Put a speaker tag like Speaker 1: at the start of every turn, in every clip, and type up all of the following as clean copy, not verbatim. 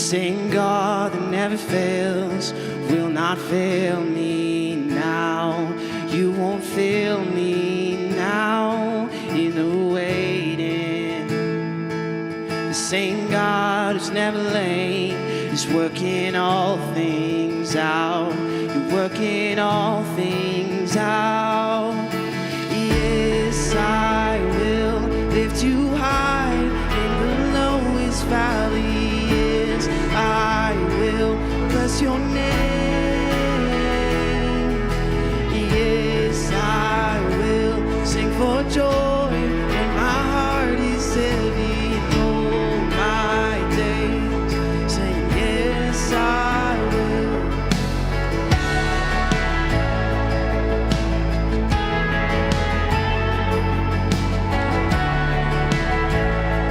Speaker 1: same God that never fails will not fail me now. You won't fail me now in the waiting. The same God who's never late is working all things out. You're working all things out. Yes, I will lift you high in the lowest valley. Yes, I will bless your name. Yes, I will sing for joy when my heart is heavy. All my days, saying yes, I will.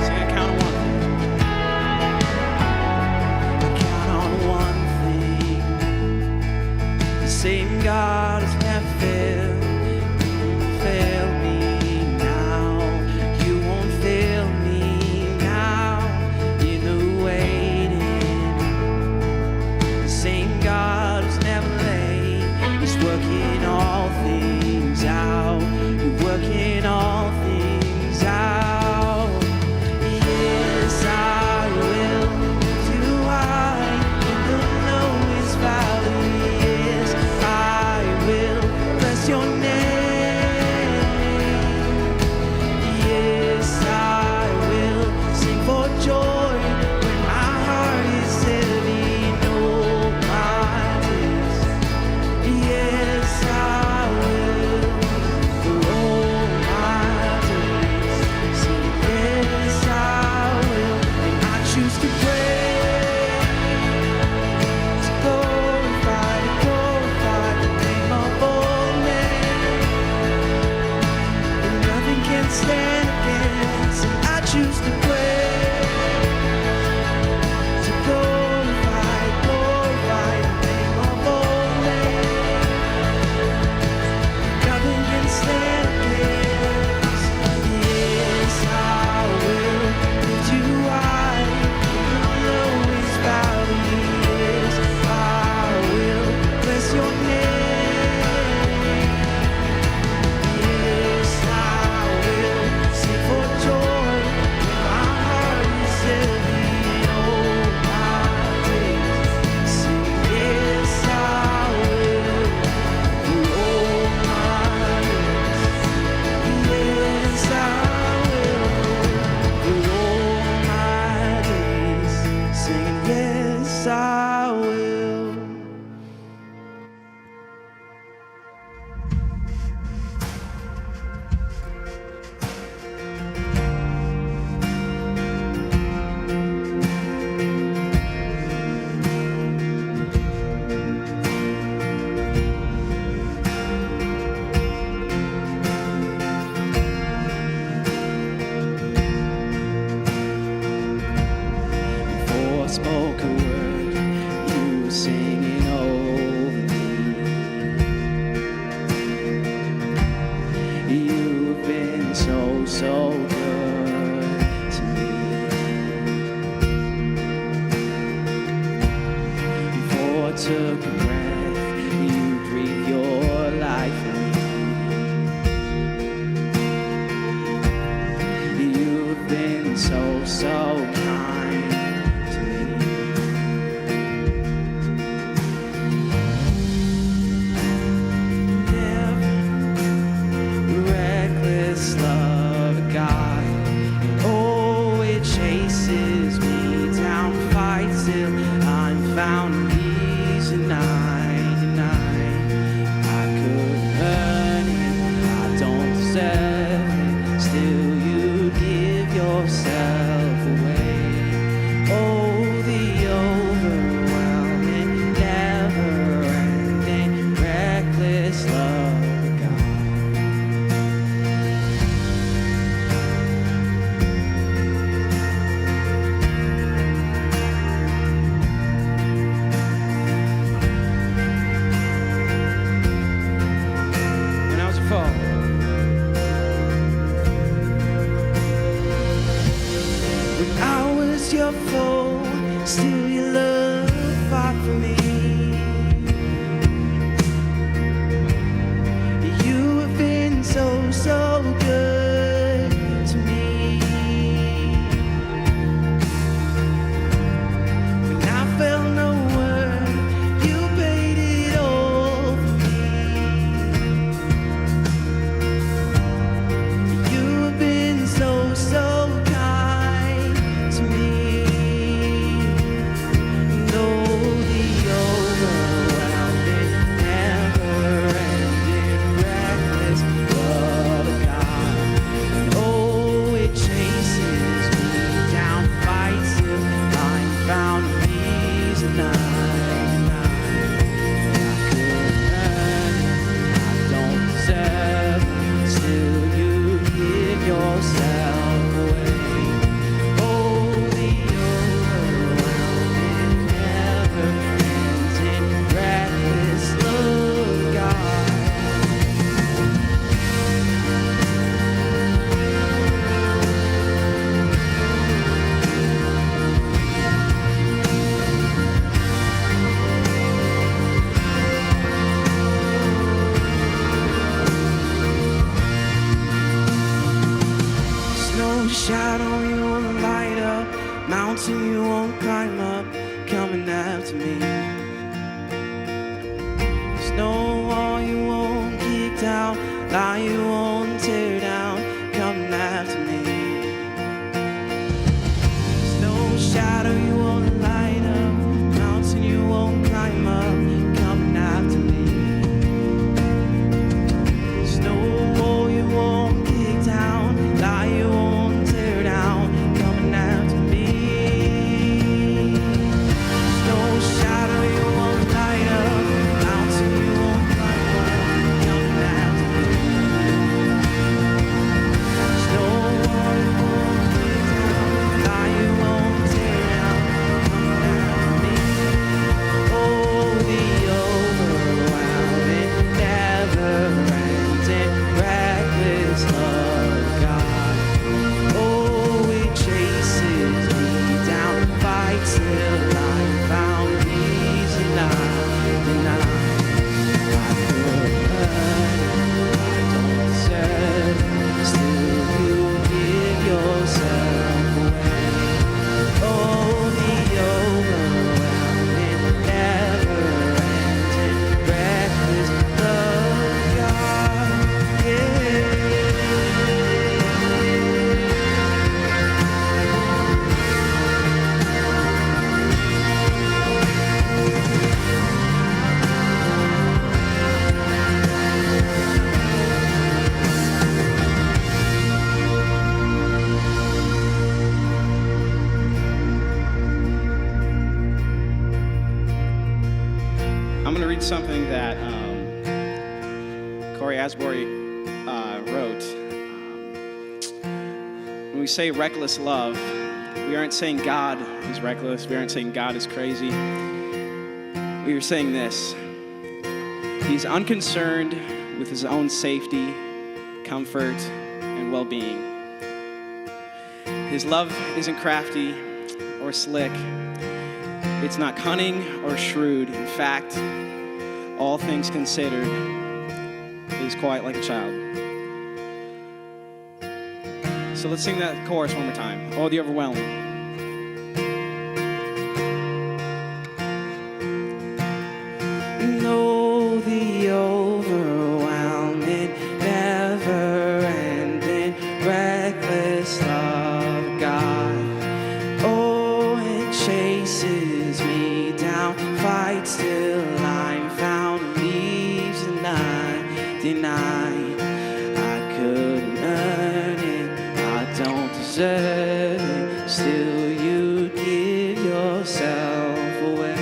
Speaker 1: Sing a count of one. I count on one thing. The same God has never failed. Fail me now. You won't fail me now in the waiting. The same God who's never late is working all things out. You're working all things out. Yes, I will lift you high in the lowest valley. Yes, I will bless your name. Yes, I will sing for joy when my heart is heavy in all my days. Yes, I will for all my days. Sing yes, I will, and I choose to pray, to glorify the name of all name. And nothing can stand against, and I choose to pray, to glorify the name of all name. Nothing can stand against. Yes, I will lift you high in the lowest valley. Yes, I will bless your name. Yes, I will sing for joy when my heart is heavy all my days. Sing yes, I will for all my days. Yes, I will for all my days. Singing yes, I will. Before I spoke a word, you were singing over me. You've been so good to me. Before I took a breath, you breathed your life in me. You've been so kind to me. Never reckless love of God. Oh, it chases me down, fights till I'm found reason I deny. I could earn it, I don't deserve it. Still, you give yourself away. Oh, the overwhelming, never-ending, reckless love of God. after me. There's no wall you won't kick down, lie you won't tear down, coming after me. There's no shadow you won't light up, mountain you won't climb up, coming after me. There's no wall you won't kick down, lie you won't tear down, coming after me. There's no shadow you won't light up, mountain you won't climb up, coming after me. There's no wall you won't kick down, lie you won't tear down, coming after me. Oh, the overwhelming, never-ending, reckless love of God. Oh, it chases me down, fights till I'm found, leaves and I could earn it, I don't deserve it, still you give yourself away. Oh, the overwhelming, never-ending, reckless love of God. Yeah.
Speaker 2: I'm going to read something that Corey Asbury wrote. When we say reckless love, we aren't saying God is reckless. We aren't saying God is crazy. We are saying this. He's unconcerned with his own safety, comfort, and well-being. His love isn't crafty or slick. It's not cunning or shrewd. In fact, all things considered, it is quiet like a child. So let's sing that chorus one more time. Oh, the overwhelming.
Speaker 1: Know the overwhelming, never-ending, reckless love of God. Oh, it chases me down, fights till I'm found, leaves and 99. I couldn't earn it, I don't deserve it, still you give yourself away.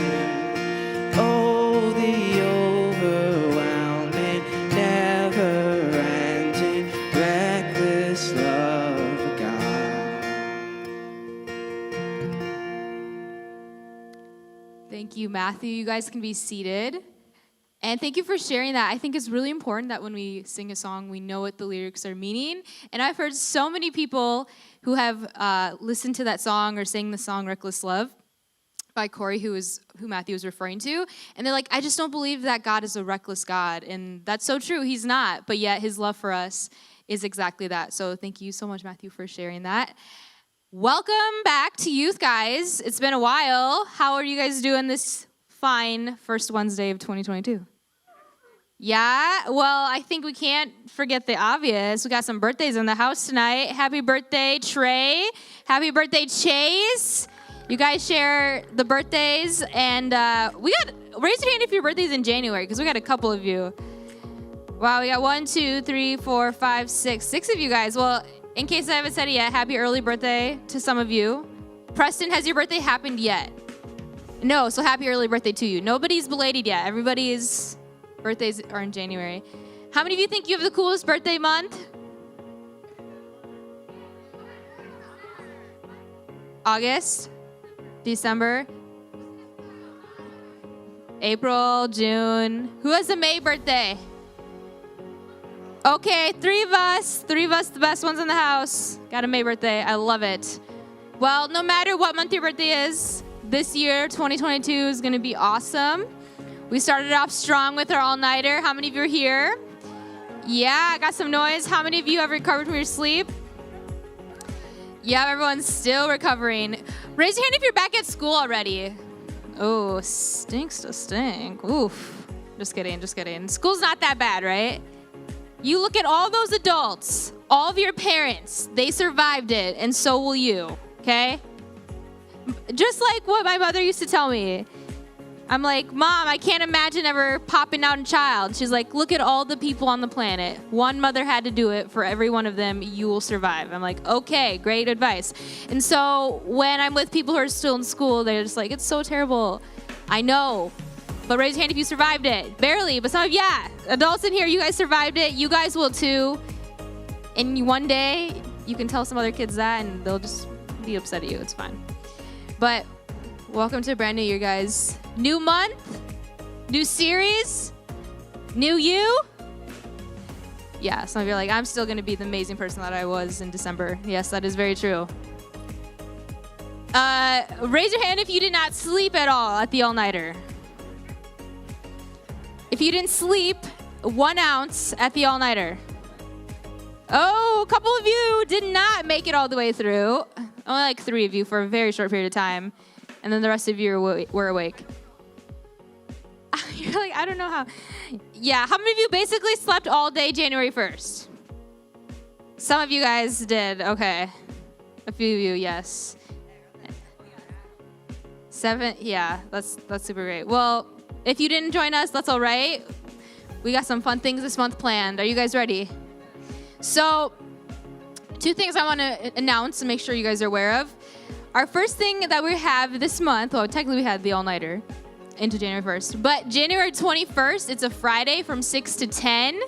Speaker 1: Oh, the overwhelming, never-ending, reckless love of God.
Speaker 3: Thank you, Matthew. You guys can be seated. And thank you for sharing that. I think it's really important that when we sing a song, we know what the lyrics are meaning. And I've heard so many people who have listened to that song or sang the song Reckless Love by Corey, who Matthew was referring to. And they're like, I just don't believe that God is a reckless God. And that's so true. He's not. But yet his love for us is exactly that. So thank you so much, Matthew, for sharing that. Welcome back to youth, guys. It's been a while. How are you guys doing this fine first Wednesday of 2022? Yeah, well, I think we can't forget the obvious. We got some birthdays in the house tonight. Happy birthday, Trey. Happy birthday, Chase. You guys share the birthdays. And raise your hand if your birthday's in January, because we got a couple of you. Wow, we got 1, 2, 3, 4, 5, 6 of you guys. Well, in case I haven't said it yet, happy early birthday to some of you. Preston, has your birthday happened yet? No, so happy early birthday to you. Nobody's belated yet. Everybody's birthdays are in January. How many of you think you have the coolest birthday month? August? December? April? June? Who has a May birthday? Okay, three of us, the best ones in the house. Got a May birthday. I love it. Well, no matter what month your birthday is, this year, 2022, is going to be awesome. We started off strong with our all-nighter. How many of you are here? Yeah, I got some noise. How many of you have recovered from your sleep? Yeah, everyone's still recovering. Raise your hand if you're back at school already. Oh, stinks to stink. Oof. Just kidding. School's not that bad, right? You look at all those adults, all of your parents, they survived it, and so will you, okay? Just like what my mother used to tell me. I'm like, Mom, I can't imagine ever popping out a child. She's like, look at all the people on the planet. One mother had to do it. For every one of them, you will survive. I'm like, okay, great advice. And so when I'm with people who are still in school, they're just like, it's so terrible. I know, but raise your hand if you survived it. Barely, but some of, yeah. Adults in here, you guys survived it. You guys will too. And one day, you can tell some other kids that, and they'll just be upset at you. It's fine. But welcome to a brand new year, guys. New month, new series, new you. Yeah, some of you are like, I'm still going to be the amazing person that I was in December. Yes, that is very true. Raise your hand if you did not sleep at all at the all-nighter. If you didn't sleep 1 ounce at the all-nighter. Oh, a couple of you did not make it all the way through. Only like 3 of you for a very short period of time. And then the rest of you were awake. You're like, I don't know how. Yeah, how many of you basically slept all day January 1st? Some of you guys did. Okay. A few of you, yes. 7, yeah, that's super great. Well, if you didn't join us, that's all right. We got some fun things this month planned. Are you guys ready? So, 2 things I want to announce and make sure you guys are aware of. Our first thing that we have this month, well, technically we had the all-nighter into January 1st, but January 21st, it's a Friday from 6 to 10.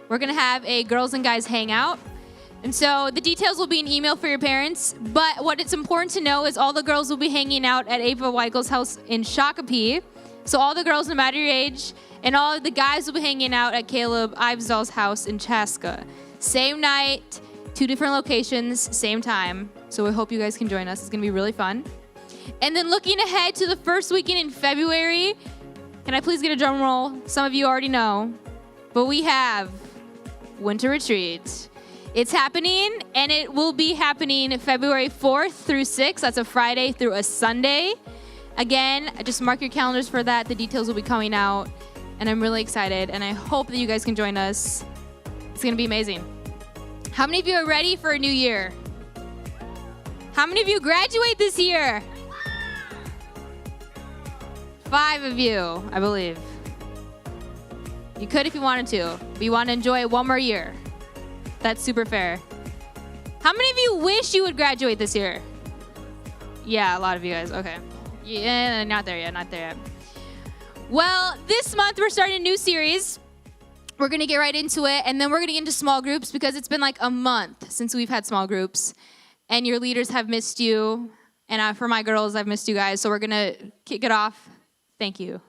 Speaker 3: We're going to have a girls and guys hangout. And so the details will be an email for your parents, but what it's important to know is all the girls will be hanging out at EPAG YTH's house in Shakopee. So all the girls, no matter your age, and all of the guys will be hanging out at Caleb Ivesdal's house in Chaska. Same night, 2 different locations, same time. So we hope you guys can join us. It's going to be really fun. And then looking ahead to the first weekend in February, can I please get a drum roll? Some of you already know, but we have Winter Retreat. It's happening, and it will be happening February 4th through 6th. That's a Friday through a Sunday. Again, just mark your calendars for that. The details will be coming out, and I'm really excited, and I hope that you guys can join us. It's going to be amazing. How many of you are ready for a new year? How many of you graduate this year? 5 of you, I believe. You could if you wanted to, but you want to enjoy it 1 more year. That's super fair. How many of you wish you would graduate this year? Yeah, a lot of you guys. Okay. Yeah, not there yet. Well, this month we're starting a new series. We're going to get right into it, and then we're going to get into small groups because it's been like a month since we've had small groups, and your leaders have missed you, and for my girls, I've missed you guys, so we're going to kick it off. Thank you.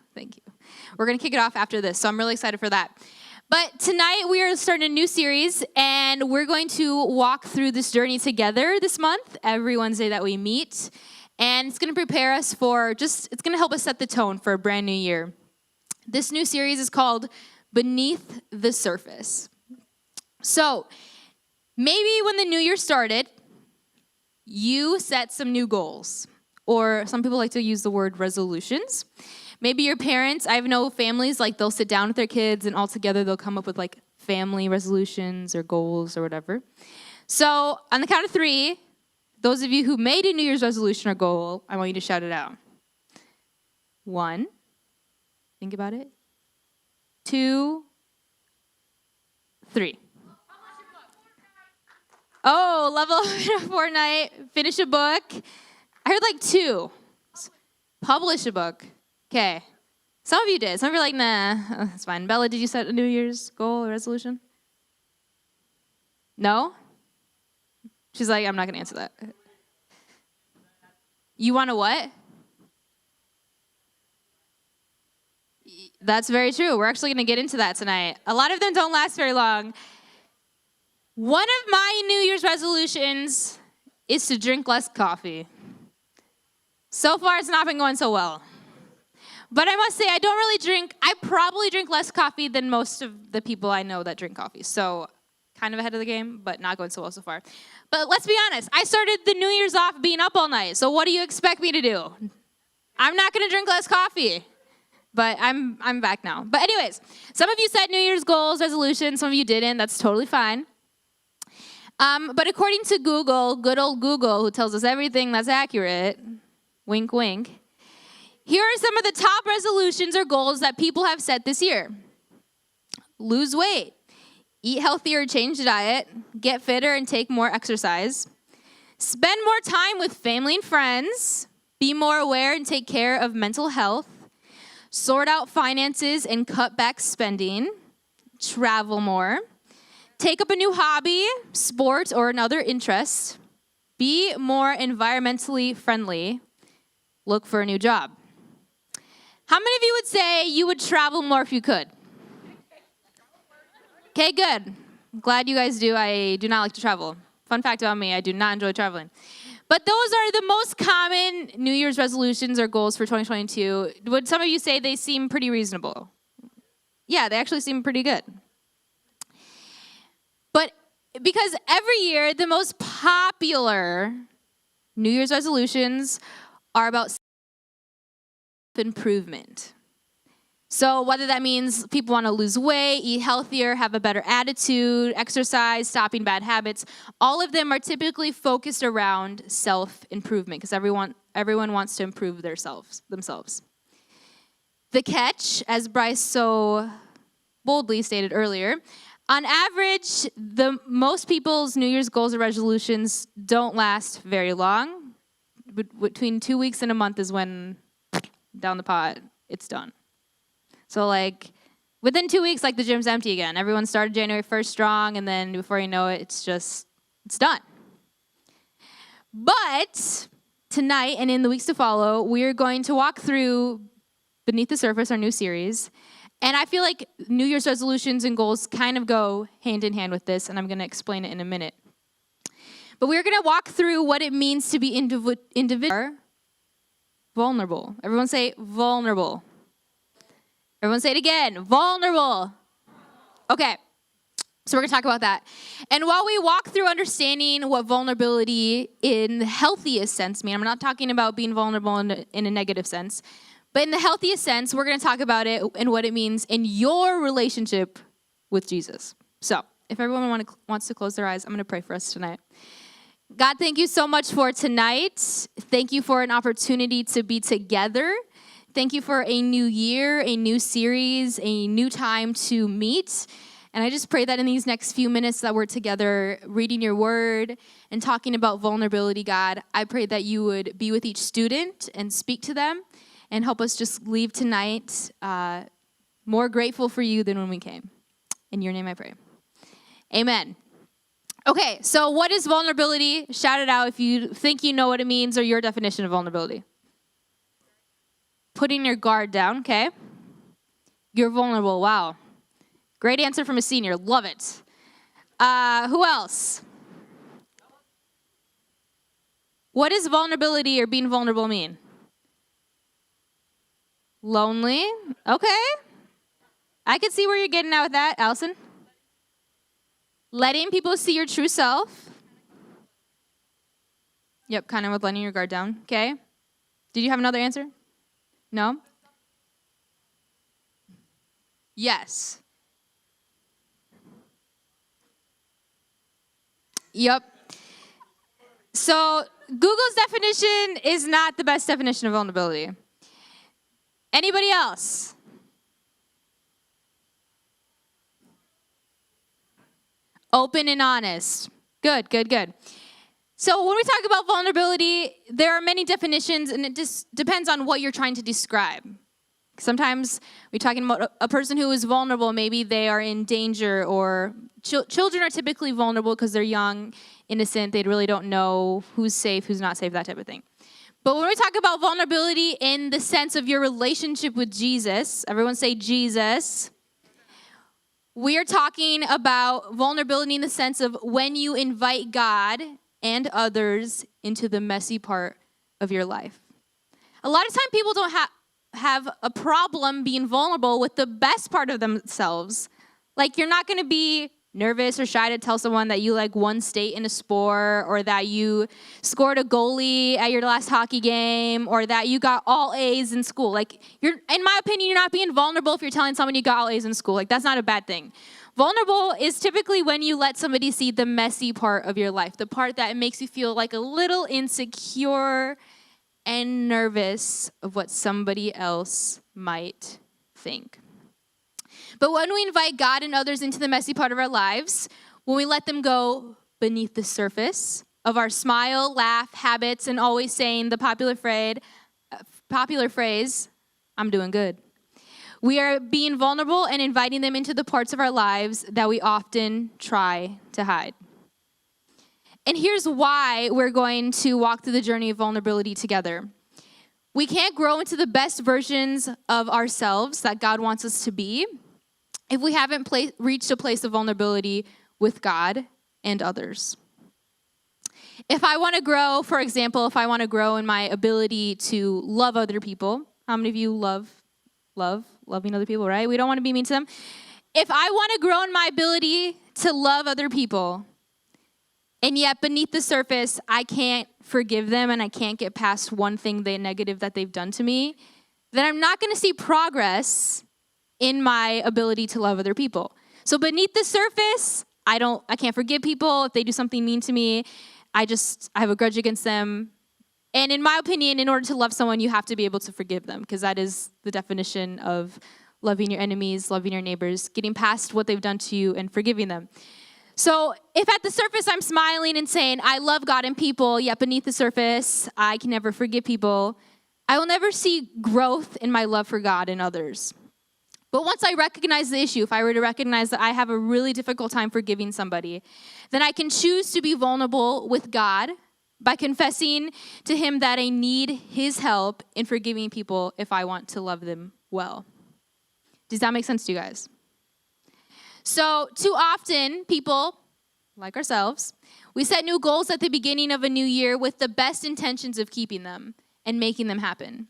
Speaker 3: We're going to kick it off after this, so I'm really excited for that. But tonight we are starting a new series, and we're going to walk through this journey together this month, every Wednesday that we meet, and it's going to prepare us for it's going to help us set the tone for a brand new year. This new series is called Beneath the Surface. So maybe when the new year started, you set some new goals, or some people like to use the word resolutions. Maybe your parents, I know families, like they'll sit down with their kids and all together they'll come up with like family resolutions or goals or whatever. So on the count of 3, those of you who made a New Year's resolution or goal, I want you to shout it out. 1, think about it. 2, 3. Oh, level up in a fortnight, finish a book. I heard like 2. Publish a book. Okay. Some of you did. Some of you are like, nah, that's fine. Bella, did you set a New Year's goal or resolution? No? She's like, I'm not going to answer that. You want to what? That's very true. We're actually going to get into that tonight. A lot of them don't last very long. One of my New Year's resolutions is to drink less coffee. So far, it's not been going so well. But I must say, I probably drink less coffee than most of the people I know that drink coffee. So kind of ahead of the game, but not going so well so far. But let's be honest, I started the New Year's off being up all night. So what do you expect me to do? I'm not going to drink less coffee. But I'm back now. But anyways, some of you set New Year's goals, resolutions. Some of you didn't. That's totally fine. But according to Google, good old Google, who tells us everything that's accurate, wink, wink, here are some of the top resolutions or goals that people have set this year. Lose weight, eat healthier, change diet, get fitter and take more exercise, spend more time with family and friends, be more aware and take care of mental health, sort out finances and cut back spending, travel more, take up a new hobby, sport, or another interest, be more environmentally friendly, look for a new job. How many of you would say you would travel more if you could? Okay, good. I'm glad you guys do. I do not like to travel. Fun fact about me, I do not enjoy traveling. But those are the most common New Year's resolutions or goals for 2022. Would some of you say they seem pretty reasonable? Yeah, they actually seem pretty good. But because every year, the most popular New Year's resolutions are about self-improvement. So whether that means people want to lose weight, eat healthier, have a better attitude, exercise, stopping bad habits, all of them are typically focused around self-improvement because everyone wants to improve themselves. The catch, as Bryce so boldly stated earlier, on average, most people's New Year's goals or resolutions don't last very long. Between 2 weeks and a month is when, down the pot, it's done. So within 2 weeks, the gym's empty again. Everyone started January 1st strong, and then before you know it, it's done. But tonight and in the weeks to follow, we're going to walk through Beneath the Surface, our new series. And I feel like New Year's resolutions and goals kind of go hand in hand with this, and I'm going to explain it in a minute. But we're going to walk through what it means to be individual, vulnerable. Everyone say vulnerable. Everyone say it again, vulnerable. Okay, so we're going to talk about that. And while we walk through understanding what vulnerability in the healthiest sense means, I'm not talking about being vulnerable in a negative sense, but in the healthiest sense, we're going to talk about it and what it means in your relationship with Jesus. So if everyone wants to close their eyes, I'm going to pray for us tonight. God, thank you so much for tonight. Thank you for an opportunity to be together. Thank you for a new year, a new series, a new time to meet. And I just pray that in these next few minutes that we're together reading your word and talking about vulnerability, God, I pray that you would be with each student and speak to them and help us just leave tonight more grateful for you than when we came. In your name I pray. Amen. Okay, so what is vulnerability? Shout it out if you think you know what it means or your definition of vulnerability. Putting your guard down, okay? You're vulnerable, wow. Great answer from a senior, love it. Who else? What does vulnerability or being vulnerable mean? Lonely, okay. I can see where you're getting at with that, Allison. Letting people see your true self. Yep, kind of with letting your guard down, okay. Did you have another answer? No? Yes. Yep. So Google's definition is not the best definition of vulnerability. Anybody else? Open and honest. Good, good, good. So when we talk about vulnerability, there are many definitions, and it just depends on what you're trying to describe. Sometimes we're talking about a person who is vulnerable. Maybe they are in danger, or children are typically vulnerable because they're young, innocent. They really don't know who's safe, who's not safe, that type of thing. But when we talk about vulnerability in the sense of your relationship with Jesus, everyone say Jesus. We are talking about vulnerability in the sense of when you invite God and others into the messy part of your life. A lot of times people don't have a problem being vulnerable with the best part of themselves. Like, you're not going to be nervous or shy to tell someone that you like won state in a sport, or that you scored a goalie at your last hockey game, or that you got all A's in school. Like, in my opinion, you're not being vulnerable if you're telling someone you got all A's in school. Like, that's not a bad thing. Vulnerable is typically when you let somebody see the messy part of your life, the part that makes you feel like a little insecure and nervous of what somebody else might think. But when we invite God and others into the messy part of our lives, when we let them go beneath the surface of our smile, laugh, habits, and always saying the popular phrase, I'm doing good, we are being vulnerable and inviting them into the parts of our lives that we often try to hide. And here's why we're going to walk through the journey of vulnerability together. We can't grow into the best versions of ourselves that God wants us to be if we haven't reached a place of vulnerability with God and others. If I want to grow, for example, if I want to grow in my ability to love other people, how many of you love loving other people, right? We don't want to be mean to them. If I want to grow in my ability to love other people, and yet beneath the surface, I can't forgive them and I can't get past one thing negative that they've done to me, then I'm not going to see progress in my ability to love other people. So beneath the surface, I can't forgive people if they do something mean to me. I have a grudge against them. And in my opinion, in order to love someone, you have to be able to forgive them, because that is the definition of loving your enemies, loving your neighbors, getting past what they've done to you and forgiving them. So if at the surface I'm smiling and saying, I love God and people, yet beneath the surface, I can never forgive people, I will never see growth in my love for God and others. But once I recognize the issue, if I were to recognize that I have a really difficult time forgiving somebody, then I can choose to be vulnerable with God by confessing to him that I need his help in forgiving people if I want to love them well. Does that make sense to you guys? So too often, people like ourselves, we set new goals at the beginning of a new year with the best intentions of keeping them and making them happen.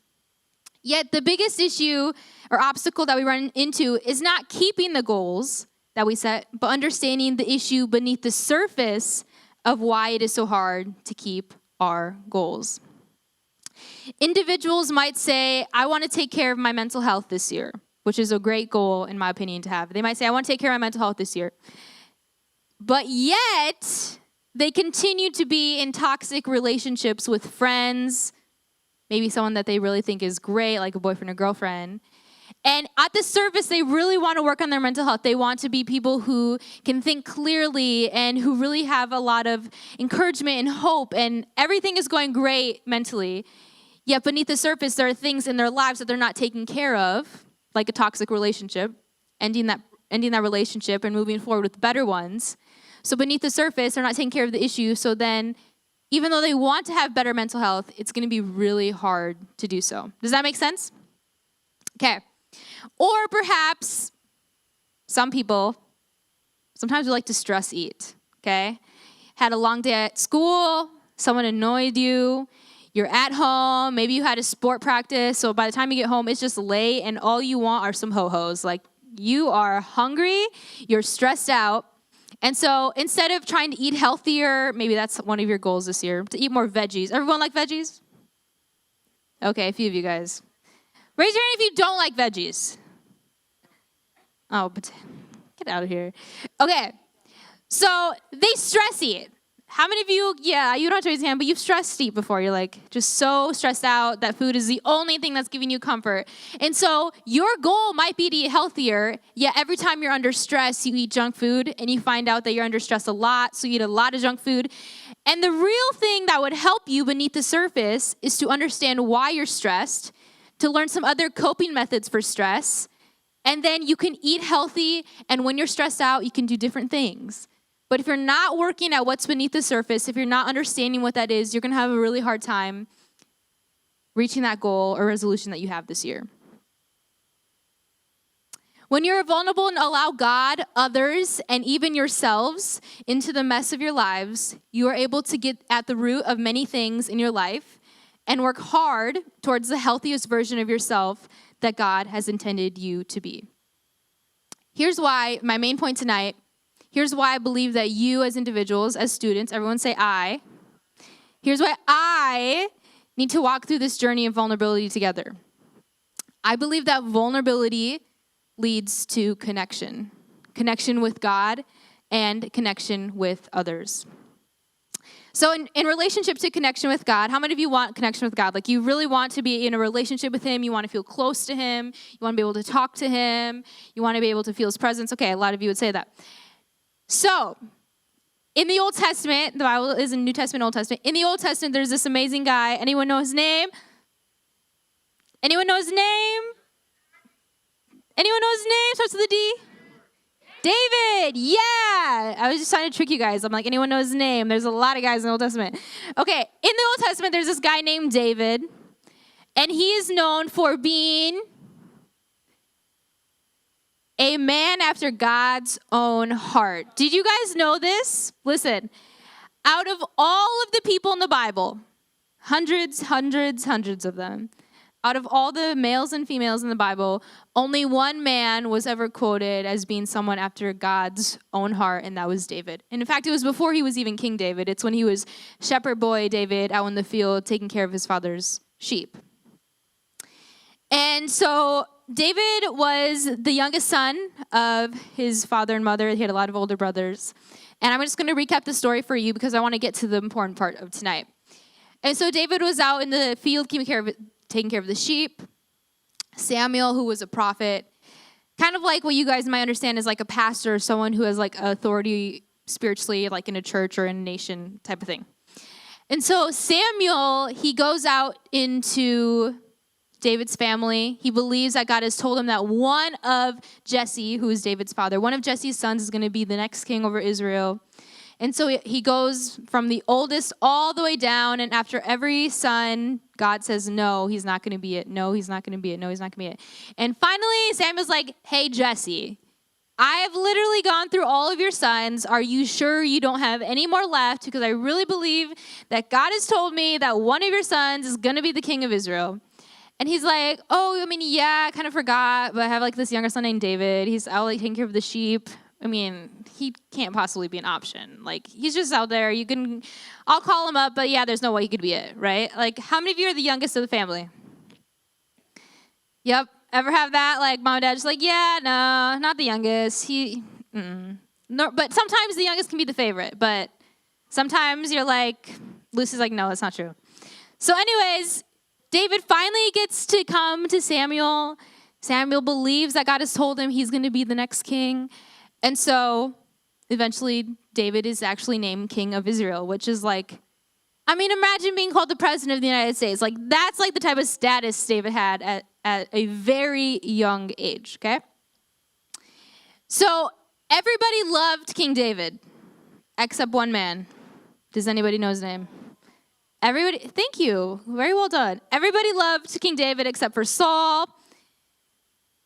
Speaker 3: Yet the biggest issue or obstacle that we run into is not keeping the goals that we set, but understanding the issue beneath the surface of why it is so hard to keep our goals. Individuals might say, I want to take care of my mental health this year, which is a great goal, in my opinion, to have. They might say, I want to take care of my mental health this year. But yet, they continue to be in toxic relationships with friends, maybe someone that they really think is great, like a boyfriend or girlfriend. And at the surface, they really want to work on their mental health. They want to be people who can think clearly and who really have a lot of encouragement and hope, and everything is going great mentally. Yet beneath the surface, there are things in their lives that they're not taking care of, like a toxic relationship, ending that relationship and moving forward with better ones. So beneath the surface, they're not taking care of the issue. So then, even though they want to have better mental health, it's going to be really hard to do so. Does that make sense? Okay. Or perhaps some people, sometimes we like to stress eat, okay? Had a long day at school, someone annoyed you, you're at home, maybe you had a sport practice, so by the time you get home, it's just late, and all you want are some ho-hos. Like, you are hungry, you're stressed out, and so instead of trying to eat healthier, maybe that's one of your goals this year, to eat more veggies. Everyone like veggies? Okay, a few of you guys. Raise your hand if you don't like veggies. Oh, but get out of here. Okay, so they stress eat. How many of you, you don't have to raise your hand, but you've stressed eat before. You're like just so stressed out that food is the only thing that's giving you comfort. And so your goal might be to eat healthier, yet every time you're under stress, you eat junk food, and you find out that you're under stress a lot, so you eat a lot of junk food. And the real thing that would help you beneath the surface is to understand why you're stressed, to learn some other coping methods for stress, and then you can eat healthy, and when you're stressed out, you can do different things. But if you're not working at what's beneath the surface, if you're not understanding what that is, you're going to have a really hard time reaching that goal or resolution that you have this year. When you're vulnerable and allow God, others, and even yourselves into the mess of your lives, you are able to get at the root of many things in your life and work hard towards the healthiest version of yourself that God has intended you to be. Here's why my main point tonight Here's why I believe that you as individuals, as students, everyone say I. Here's why I need to walk through this journey of vulnerability together. I believe that vulnerability leads to connection. Connection with God and connection with others. So in relationship to connection with God, how many of you want connection with God? Like you really want to be in a relationship with him. You want to feel close to him. You want to be able to talk to him. You want to be able to feel his presence. Okay, a lot of you would say that. So in the Old Testament, the Bible is in New Testament, Old Testament. In the Old Testament, there's this amazing guy. Anyone know his name? Anyone know his name? Anyone know his name? Starts with a D? David, yeah. I was just trying to trick you guys. I'm like, anyone know his name? There's a lot of guys in the Old Testament. Okay, in the Old Testament, there's this guy named David, and he is known for being a man after God's own heart. Did you guys know this? Listen, out of all of the people in the Bible, hundreds of them, out of all the males and females in the Bible, only one man was ever quoted as being someone after God's own heart, and that was David. And in fact, it was before he was even King David. It's when he was shepherd boy David out in the field taking care of his father's sheep. And so David was the youngest son of his father and mother. He had a lot of older brothers. And I'm just going to recap the story for you because I want to get to the important part of tonight. And so David was out in the field taking care of the sheep. Samuel, who was a prophet, kind of like what you guys might understand is like a pastor, someone who has like authority spiritually, like in a church or in a nation type of thing. And so Samuel, he goes out into David's family. He believes that God has told him that one of Jesse, who is David's father, one of Jesse's sons is going to be the next king over Israel. And so he goes from the oldest all the way down, and after every son, God says, no, he's not going to be it. No, he's not going to be it. No, he's not going to be it. And finally, Samuel's like, hey, Jesse, I have literally gone through all of your sons. Are you sure you don't have any more left? Because I really believe that God has told me that one of your sons is going to be the king of Israel. And he's like, oh, I mean, yeah, I kind of forgot, but I have like this younger son named David. He's out like taking care of the sheep. I mean, he can't possibly be an option. Like, he's just out there. I'll call him up, but yeah, there's no way he could be it, right? Like, how many of you are the youngest of the family? Yep. Ever have that? Like, mom and dad just like, yeah, no, not the youngest. No, but sometimes the youngest can be the favorite, but sometimes you're like, Lucy's like, no, that's not true. So anyways, David finally gets to come to Samuel. Samuel believes that God has told him he's going to be the next king. And so eventually David is actually named king of Israel, which is like, I mean, imagine being called the president of the United States. Like, that's like the type of status David had at a very young age, okay? So everybody loved King David except one man. Does anybody know his name? Everybody, thank you. Very well done. Everybody loved King David except for Saul.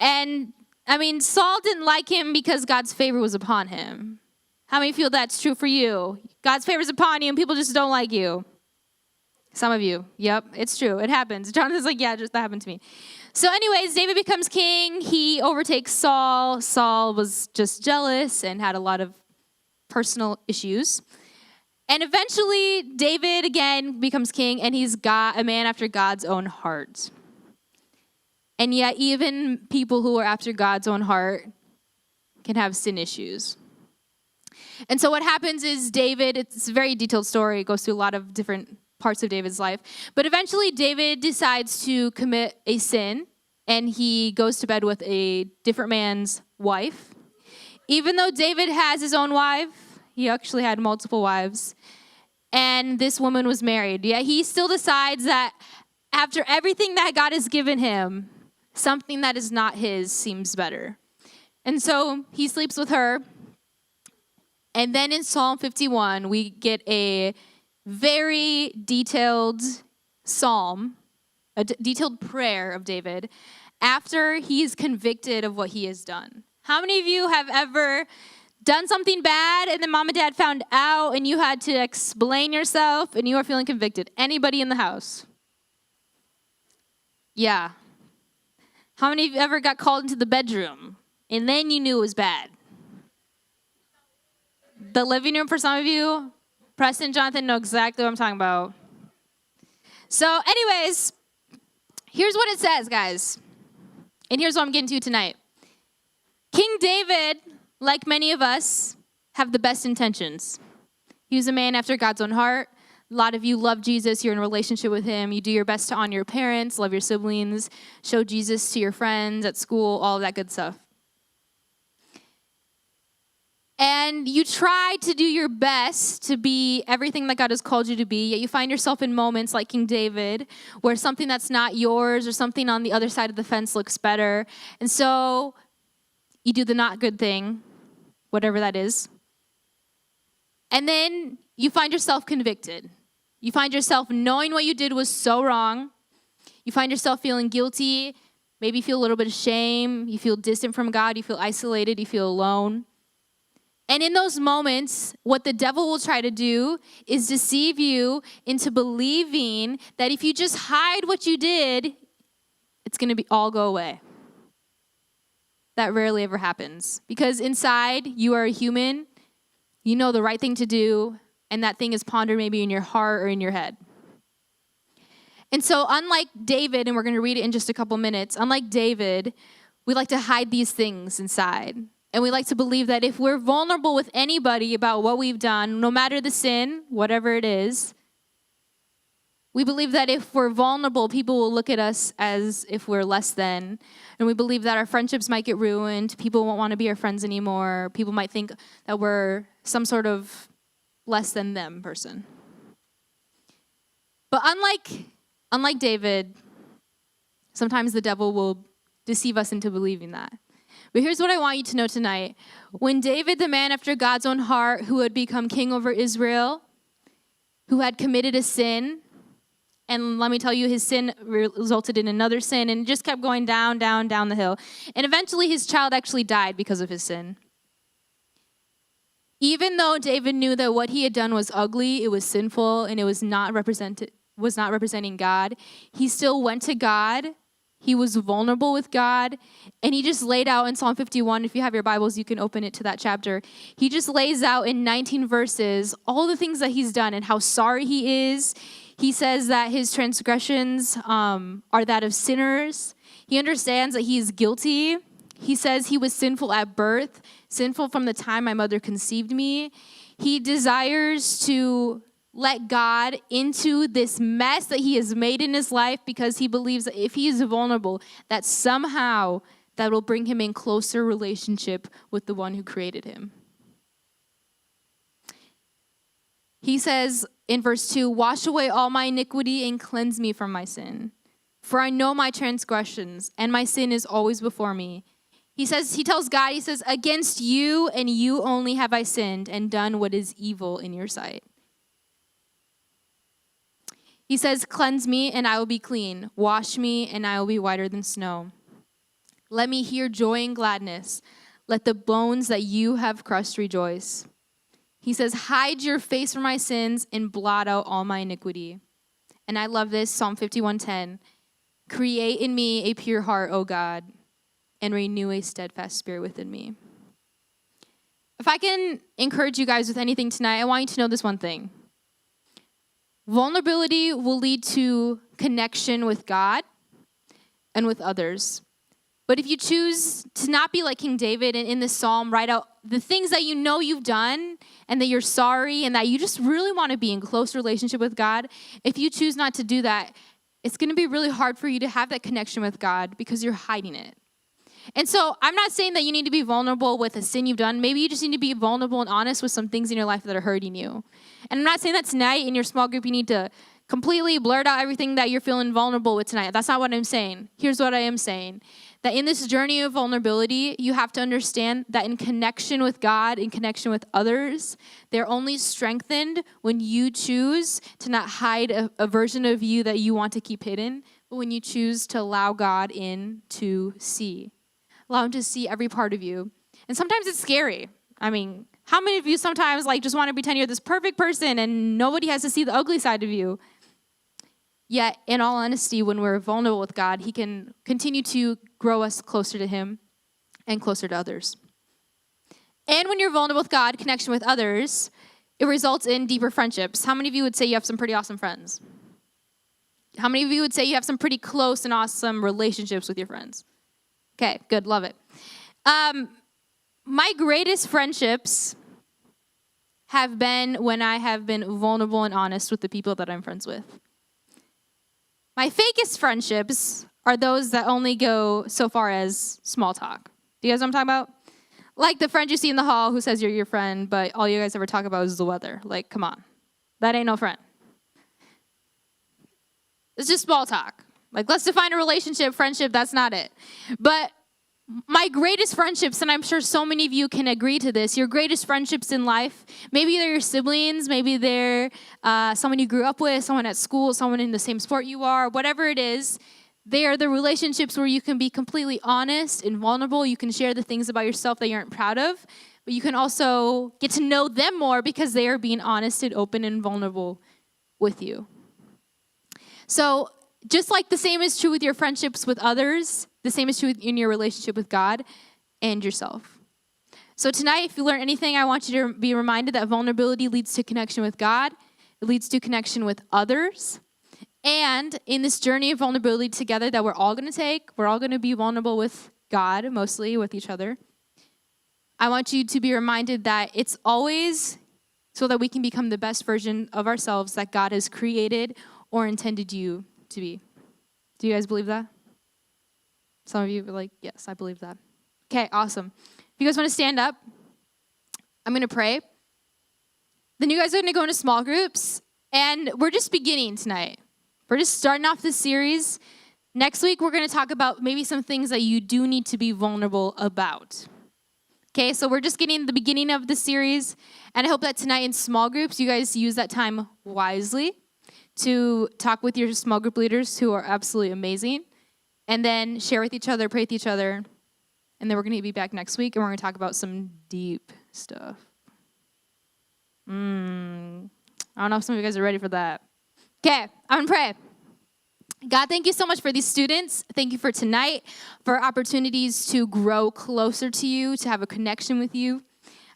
Speaker 3: And I mean, Saul didn't like him because God's favor was upon him. How many feel that's true for you? God's favor is upon you and people just don't like you. Some of you. Yep, it's true. It happens. Jonathan's like, yeah, that happened to me. So anyways, David becomes king. He overtakes Saul. Saul was just jealous and had a lot of personal issues. And eventually, David again becomes king, and he's a man after God's own heart. And yet, even people who are after God's own heart can have sin issues. And so what happens is David, it's a very detailed story. It goes through a lot of different parts of David's life. But eventually, David decides to commit a sin, and he goes to bed with a different man's wife. Even though David has his own wife, he actually had multiple wives, and this woman was married. Yet he still decides that after everything that God has given him, something that is not his seems better. And so he sleeps with her. And then in Psalm 51, we get a very detailed psalm, a detailed prayer of David after he's convicted of what he has done. How many of you have ever done something bad and then mom and dad found out and you had to explain yourself and you are feeling convicted? Anybody in the house? Yeah. How many of you ever got called into the bedroom and then you knew it was bad? the living room for some of you. Preston, Jonathan know exactly what I'm talking about. So anyways, here's what it says, guys. And here's what I'm getting to tonight. King David, like many of us, have the best intentions. He was a man after God's own heart. A lot of you love Jesus. You're in a relationship with him. You do your best to honor your parents, love your siblings, show Jesus to your friends at school, all of that good stuff. And you try to do your best to be everything that God has called you to be, yet you find yourself in moments like King David where something that's not yours or something on the other side of the fence looks better. And so you do the not good thing, whatever that is. And then you find yourself convicted. You find yourself knowing what you did was so wrong. You find yourself feeling guilty, maybe feel a little bit of shame. You feel distant from God. You feel isolated. You feel alone. And in those moments, what the devil will try to do is deceive you into believing that if you just hide what you did, it's going to all go away. That rarely ever happens. Because inside, you are a human. You know the right thing to do, and that thing is pondered maybe in your heart or in your head. And so unlike David, and we're going to read it in just a couple minutes, unlike David, we like to hide these things inside. And we like to believe that if we're vulnerable with anybody about what we've done, no matter the sin, whatever it is, we believe that if we're vulnerable, people will look at us as if we're less than. And we believe that our friendships might get ruined. People won't want to be our friends anymore. People might think that we're some sort of less than them person. But unlike David, sometimes the devil will deceive us into believing that. But here's what I want you to know tonight. When David, the man after God's own heart, who had become king over Israel, who had committed a sin, and let me tell you, his sin resulted in another sin, and it just kept going down, down, down the hill. And eventually his child actually died because of his sin. Even though David knew that what he had done was ugly, it was sinful, and it was not representing God, he still went to God. He was vulnerable with God, and he just laid out in Psalm 51, if you have your Bibles, you can open it to that chapter. He just lays out in 19 verses all the things that he's done and how sorry he is. He says that his transgressions are that of sinners. He understands that he is guilty. He says he was sinful at birth, sinful from the time my mother conceived me. He desires to let God into this mess that he has made in his life because he believes that if he is vulnerable, that somehow that will bring him in closer relationship with the one who created him. He says in verse 2, "Wash away all my iniquity and cleanse me from my sin. For I know my transgressions, and my sin is always before me." He tells God, "Against you and you only have I sinned and done what is evil in your sight." He says, "Cleanse me and I will be clean. Wash me and I will be whiter than snow. Let me hear joy and gladness. Let the bones that you have crushed rejoice." He says, "Hide your face from my sins and blot out all my iniquity." And I love this, Psalm 51:10. "Create in me a pure heart, O God, and renew a steadfast spirit within me." If I can encourage you guys with anything tonight, I want you to know this one thing. Vulnerability will lead to connection with God and with others. But if you choose to not be like King David and in this psalm, write out the things that you know you've done and that you're sorry and that you just really want to be in close relationship with God, if you choose not to do that, it's going to be really hard for you to have that connection with God because you're hiding it. And so I'm not saying that you need to be vulnerable with a sin you've done. Maybe you just need to be vulnerable and honest with some things in your life that are hurting you. And I'm not saying that tonight in your small group you need to completely blurt out everything that you're feeling vulnerable with tonight. That's not what I'm saying. Here's what I am saying. That in this journey of vulnerability, you have to understand that in connection with God, in connection with others, they're only strengthened when you choose to not hide a version of you that you want to keep hidden, but when you choose to allow God in to see. Allow him to see every part of you. And sometimes it's scary. I mean, how many of you sometimes just want to pretend you're this perfect person and nobody has to see the ugly side of you? Yet, in all honesty, when we're vulnerable with God, he can continue to grow us closer to him and closer to others. And when you're vulnerable with God, connection with others, it results in deeper friendships. How many of you would say you have some pretty awesome friends? How many of you would say you have some pretty close and awesome relationships with your friends? Okay, good, love it. My greatest friendships have been when I have been vulnerable and honest with the people that I'm friends with. My fakest friendships are those that only go so far as small talk. Do you guys know what I'm talking about? Like the friend you see in the hall who says you're your friend, but all you guys ever talk about is the weather. Like, come on. That ain't no friend. It's just small talk. Like, let's define a relationship, friendship, that's not it. But my greatest friendships, and I'm sure so many of you can agree to this, your greatest friendships in life, maybe they're your siblings, maybe they're someone you grew up with, someone at school, someone in the same sport you are, whatever it is, they are the relationships where you can be completely honest and vulnerable. You can share the things about yourself that you aren't proud of, but you can also get to know them more because they are being honest and open and vulnerable with you. So just like the same is true with your friendships with others, the same is true in your relationship with God and yourself. So tonight, if you learn anything, I want you to be reminded that vulnerability leads to connection with God. It leads to connection with others. And in this journey of vulnerability together that we're all going to take, we're all going to be vulnerable with God, mostly with each other. I want you to be reminded that it's always so that we can become the best version of ourselves that God has created or intended you to be. Do you guys believe that? Some of you are like, yes, I believe that. Okay, awesome. If you guys want to stand up, I'm going to pray. Then you guys are going to go into small groups, and we're just beginning tonight. We're just starting off this series. Next week, we're going to talk about maybe some things that you do need to be vulnerable about. Okay, so we're just getting the beginning of the series, and I hope that tonight in small groups, you guys use that time wisely to talk with your small group leaders who are absolutely amazing, and then share with each other, pray with each other, and then we're going to be back next week, and we're going to talk about some deep stuff. I don't know if some of you guys are ready for that. Okay, I'm going to pray. God, thank you so much for these students. Thank you for tonight, for opportunities to grow closer to you, to have a connection with you.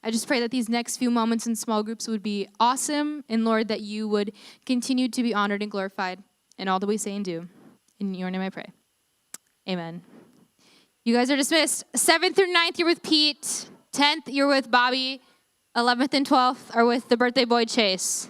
Speaker 3: I just pray that these next few moments in small groups would be awesome, and Lord, that you would continue to be honored and glorified in all that we say and do. In your name I pray. Amen. You guys are dismissed. 7th through 9th, you're with Pete. 10th, you're with Bobby. 11th and 12th are with the birthday boy, Chase.